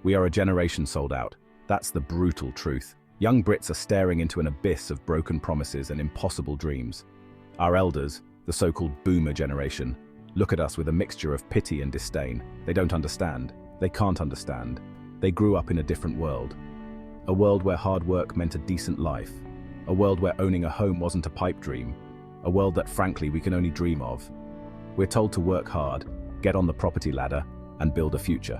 We are a generation sold out. That's the brutal truth. Young Brits are staring into an abyss of broken promises and impossible dreams. Our elders, the so-called boomer generation, look at us with a mixture of pity and disdain. They don't understand. They can't understand. They grew up in a different world. A world where hard work meant a decent life. A world where owning a home wasn't a pipe dream. A world that, frankly, we can only dream of. We're told to work hard, get on the property ladder, and build a future.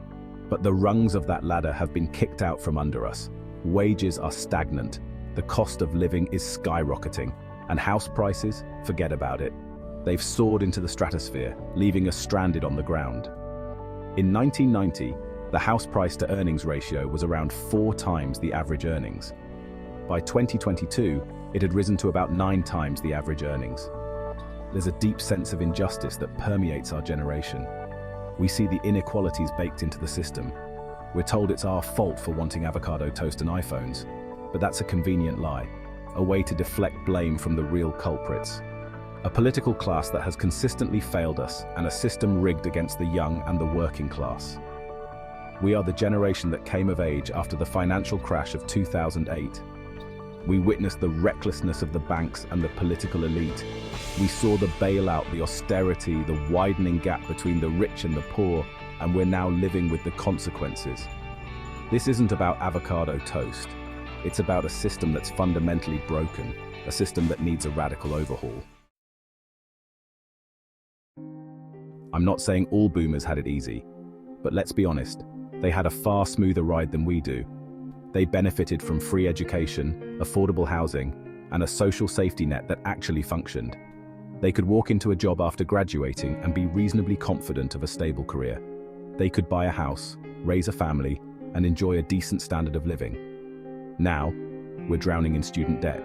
But the rungs of that ladder have been kicked out from under us. Wages are stagnant. The cost of living is skyrocketing. And house prices, forget about it. They've soared into the stratosphere, leaving us stranded on the ground. In 1990, the house price to earnings ratio was around 4 times the average earnings. By 2022, it had risen to about 9 times the average earnings. There's a deep sense of injustice that permeates our generation. We see the inequalities baked into the system. We're told it's our fault for wanting avocado toast and iPhones, but that's a convenient lie, a way to deflect blame from the real culprits. A political class that has consistently failed us, and a system rigged against the young and the working class. We are the generation that came of age after the financial crash of 2008. We witnessed the recklessness of the banks and the political elite. We saw the bailout, the austerity, the widening gap between the rich and the poor, and we're now living with the consequences. This isn't about avocado toast. It's about a system that's fundamentally broken, a system that needs a radical overhaul. I'm not saying all boomers had it easy, but let's be honest, they had a far smoother ride than we do. They benefited from free education, affordable housing, and a social safety net that actually functioned. They could walk into a job after graduating and be reasonably confident of a stable career. They could buy a house, raise a family, and enjoy a decent standard of living. Now, we're drowning in student debt.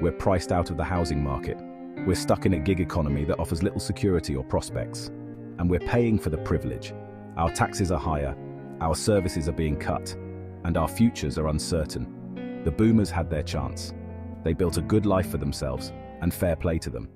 We're priced out of the housing market. We're stuck in a gig economy that offers little security or prospects. And we're paying for the privilege. Our taxes are higher, our services are being cut, and our futures are uncertain. The boomers had their chance. They built a good life for themselves, and fair play to them.